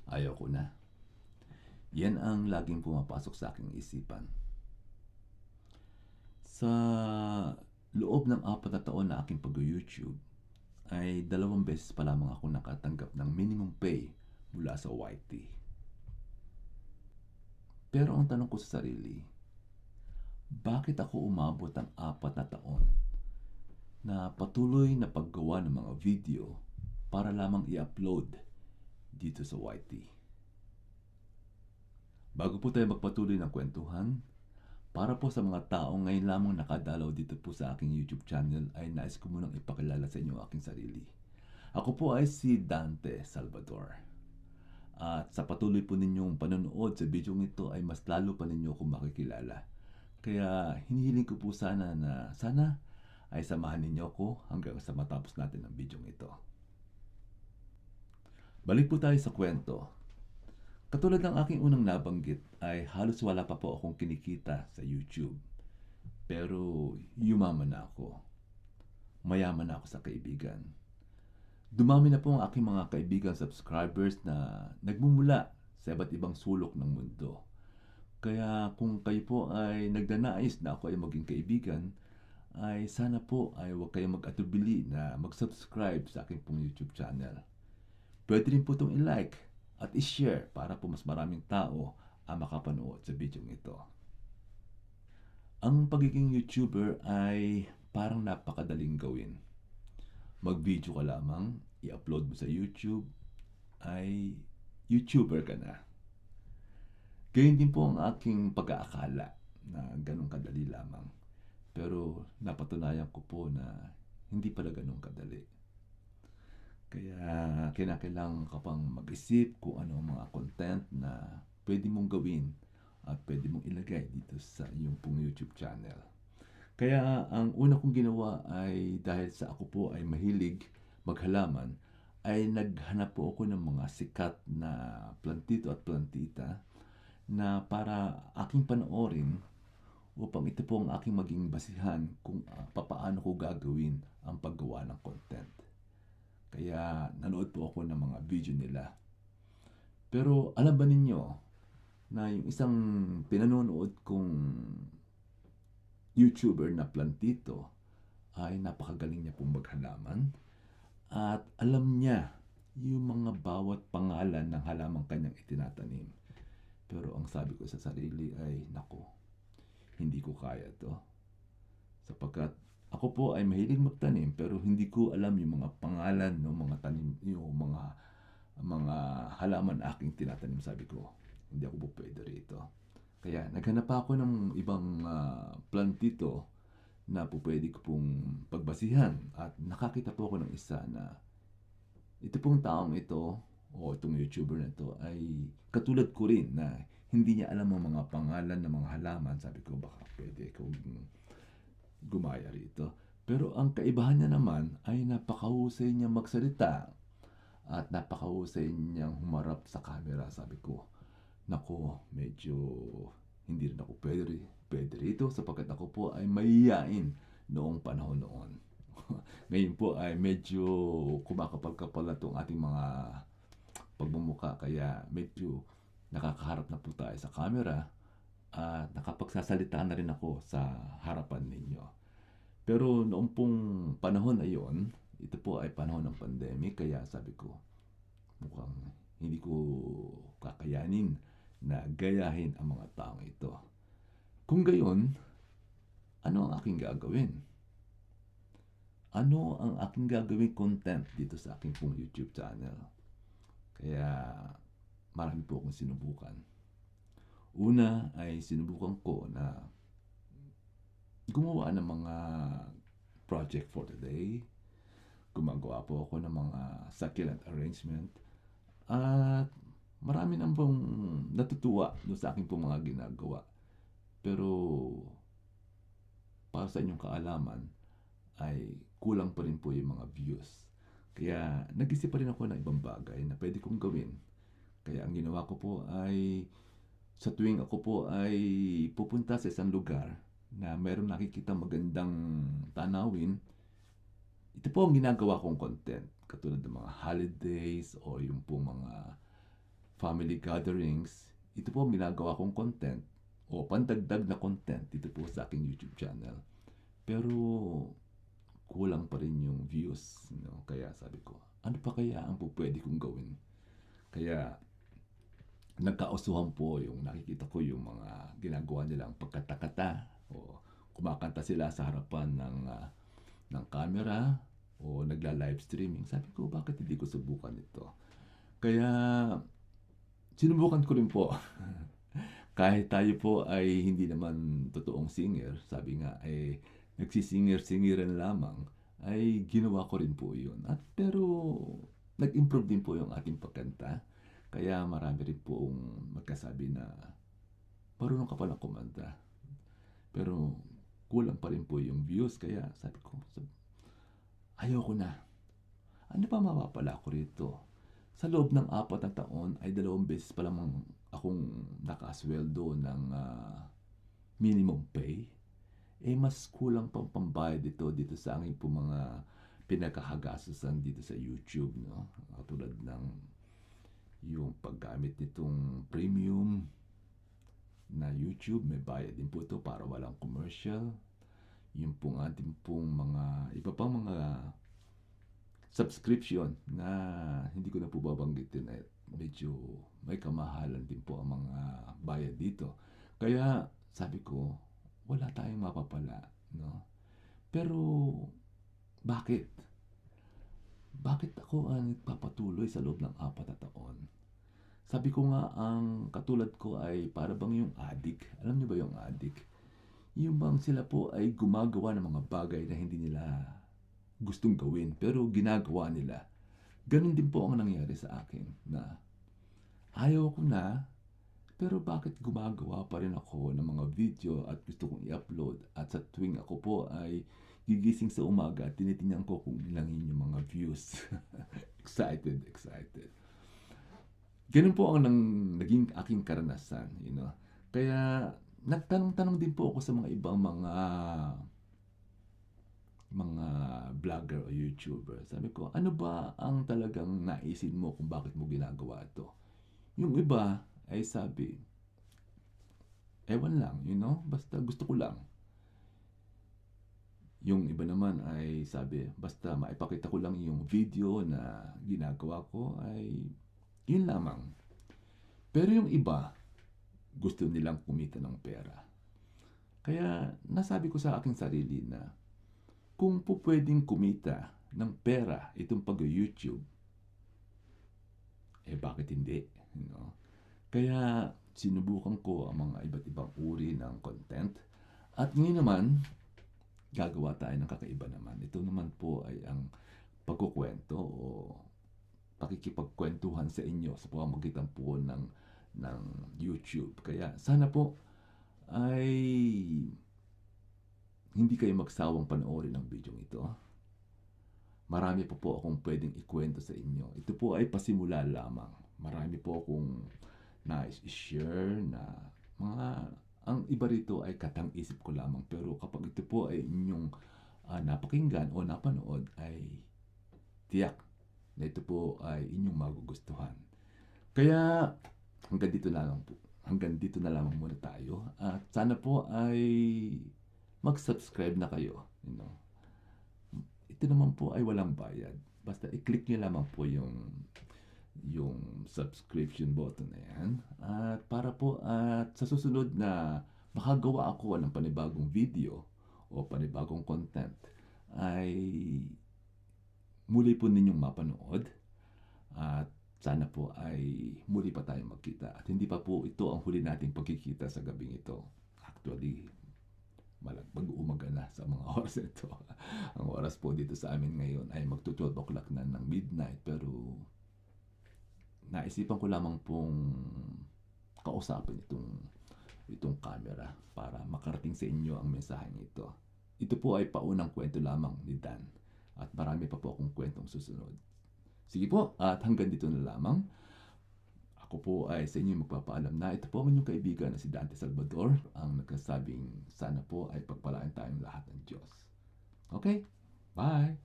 Ayoko na. Yan ang laging pumapasok sa aking isipan. Sa loob ng 4 na taon na aking pag-YouTube, ay 2 beses pa lamang ako nakatanggap ng minimum pay mula sa YT. Pero ang tanong ko sa sarili, bakit ako umabot ng 4 na taon na patuloy na paggawa ng mga video para lamang i-upload dito sa YT? Bago po tayo magpatuloy ng kwentuhan, para po sa mga taong ngayon lamang nakadalaw dito po sa aking YouTube channel, ay nais ko munang ipakilala sa inyo ang aking sarili. Ako po ay si Dante Salvador. At sa patuloy po ninyong panonood sa video ito ay mas lalo pa ninyo akong makikilala. Kaya hinihiling ko po sana ay samahan ninyo ako hanggang sa matapos natin ang video ito. Balik po tayo sa kwento. Katulad ng aking unang nabanggit ay halos wala pa po akong kinikita sa YouTube. Pero yumaman na ako. Mayaman na ako sa kaibigan. Dumami na po ang aking mga kaibigan subscribers na nagmumula sa iba't ibang sulok ng mundo. Kaya kung kayo po ay nagdanais na ako ay maging kaibigan, ay sana po ay huwag kayong mag-atubili na mag-subscribe sa aking pong YouTube channel. Pwede rin po itong i-like at i-share para po mas maraming tao ang makapanood sa video ito. Ang pagiging YouTuber ay parang napakadaling gawin. Mag-video ka lamang, i-upload mo sa YouTube, ay YouTuber ka na. Gayun din po ang aking pag-aakala na ganun kadali lamang. Pero napatunayan ko po na hindi pala ganun kadali. Kaya kinakailangan ka pang mag-isip kung ano ang mga content na pwede mong gawin at pwede mong ilagay dito sa iyong pong YouTube channel. Kaya ang una kong ginawa ay dahil sa ako po ay mahilig maghalaman, ay naghanap po ako ng mga sikat na plantito at plantita na para aking panoorin upang ito po ang aking maging basihan kung papaano ko gagawin ang paggawa ng content. Kaya nanood po ako ng mga video nila. Pero alam ba ninyo na yung isang pinanonood kong YouTuber na plantito ay napakagaling niya pong maghalaman at alam niya yung mga bawat pangalan ng halamang kanyang itinatanim. Pero ang sabi ko sa sarili ay, nako, hindi ko kaya to. Sapagkat ako po ay mahilig magtanim pero hindi ko alam yung mga pangalan ng mga tanim, yung mga halaman na aking tinatanim. Sabi ko, hindi ako po pwede rito. Kaya naghanap ako ng ibang plantito na po pwede ko pong pagbasihan at nakakita po ako ng isa na ito pong taong ito o itong YouTuber na ito ay katulad ko rin na hindi niya alam ang mga pangalan ng mga halaman. Sabi ko, baka pwede kong gumaya rito. Pero ang kaibahan niya naman ay napakahusay niya magsalita at napakahusay niyang humarap sa camera. Sabi ko, nako, medyo hindi rin ako pwede rito sapagkat ako po ay mahihiyain noong panahon noon. Ngayon po ay medyo kumakapal-kapal na itong ating mga pagmumuka kaya medyo nakakaharap na po tayo sa camera at nakapagsasalita na rin ako sa harapan ninyo. Pero noong pong panahon na yon, ito po ay panahon ng pandemic kaya sabi ko, mukhang hindi ko kakayanin na gayahin ang mga taong ito. Kung gayon, ano ang aking gagawin? Ano ang aking gagawin content dito sa aking pong YouTube channel? Kaya marami po akong sinubukan. Una ay sinubukan ko na gumawa ng mga project for today. Gumagawa po ako ng mga succulent arrangement. At marami nang pong natutuwa doon sa aking pong mga ginagawa. Pero para sa inyong kaalaman ay kulang pa rin po yung mga views. Kaya nag-isip pa rin ako ng ibang bagay na pwede kong gawin. Kaya ang ginawa ko po ay sa tuwing ako po ay pupunta sa isang lugar na meron nakikita magandang tanawin, ito po ang ginagawa kong content. Katulad ng mga holidays o yung po mga family gatherings, ito po ang ginagawa kong content o pandagdag na content dito po sa aking YouTube channel. Pero kulang pa rin yung views, no? Kaya sabi ko, ano pa kaya ang pwede kong gawin? Kaya nagkausuhan po yung nakikita ko yung mga ginagawa nilang pagkatakata o kumakanta sila sa harapan ng camera o nagla-live streaming. Sabi ko, bakit hindi ko subukan ito? Kaya sinubukan ko rin po. Kahit tayo po ay hindi naman totoong singer, sabi nga ay nagsisinger-singiran lamang, ay ginawa ko rin po yun. At pero nag-improve din po yung ating pagkanta. Kaya marami rin pong magkasabi na marunong ka palang kumanta. Pero kulang pa rin po yung views. Kaya sabi ko, ayoko na. Ano pa mapapala ko rito? Sa loob ng 4 na taon ay 2 beses pa lamang akong nakasweldo ng minimum pay. Eh mas kulang pang pambayad dito sa aking po mga pinakahagastusan dito sa YouTube, no? Katulad ng yung paggamit nitong premium na YouTube, may bayad din po ito para walang commercial. Yung pong ating pong mga iba pang mga subscription na hindi ko na po babanggitin at medyo may kamahalan din po ang mga bayad dito. Kaya sabi ko, wala tayong mapapala, no? Pero bakit? Bakit ako ang nagpapatuloy sa loob ng 4 na taon? Sabi ko nga, ang katulad ko ay para bang yung addict. Alam niyo ba yung addict? Yung bang sila po ay gumagawa ng mga bagay na hindi nila gustong gawin, pero ginagawa nila. Ganun din po ang nangyari sa akin na ayaw ko na, pero bakit gumagawa pa rin ako ng mga video at gusto kong i-upload at sa tuwing ako po ay gigising sa umaga at tinitingnan ko kung ilangin yung mga views. Excited. Ganun po ang naging aking karanasan, you know. Kaya nagtanong-tanong din po ako sa mga ibang mga vlogger o YouTuber. Sabi ko, ano ba ang talagang naisin mo kung bakit mo ginagawa ito? Yung iba ay sabi, ewan lang, you know, basta gusto ko lang. Yung iba naman ay sabi, basta maipakita ko lang yung video na ginagawa ko ay yun lamang. Pero yung iba, gusto nilang kumita ng pera. Kaya nasabi ko sa aking sarili na kung po pwedeng kumita ng pera itong pag-YouTube, eh bakit hindi? You know? Kaya sinubukan ko ang mga iba't ibang uri ng content. At ngayon naman, gagawa tayo ng kakaiba naman. Ito naman po ay ang pagkukwento o pakikipagkwentuhan sa inyo sa pamamagitan po ng YouTube. Kaya sana po ay hindi kayo magsawang panoorin ang video ito. Marami po akong pwedeng ikwento sa inyo. Ito po ay pasimula lamang. Marami po akong nais i-share na mga ang iba rito ay katang-isip ko lamang. Pero kapag ito po ay inyong napakinggan o napanood ay tiyak na ito po ay inyong magugustuhan. Kaya hanggang dito na lang po. Hanggang dito na lamang muna tayo. At sana po ay mag-subscribe na kayo. You know. Ito naman po ay walang bayad. Basta i-click nyo lamang po yung subscription button na yan. At para po at sa susunod na makagawa ako ng panibagong video o panibagong content ay muli po ninyong mapanood at sana po ay muli pa tayong magkita. At hindi pa po ito ang huli nating pagkikita sa gabing ito. Actually, mag-uumaga na sa mga oras ito. Ang oras po dito sa amin ngayon ay magto-12 o'clock na ng midnight. Pero naisipan ko lamang pong kausapin itong camera para makarating sa inyo ang mensaheng ito. Ito po ay paunang kwento lamang ni Dan. At marami pa po akong kwentong susunod. Sige po, at hanggang dito na lamang. Ako po ay sa inyo magpapaalam na ito po ang inyong kaibigan na si Dante Salvador, ang nagkasabing sana po ay pagpalaan tayong lahat ng Diyos. Okay? Bye!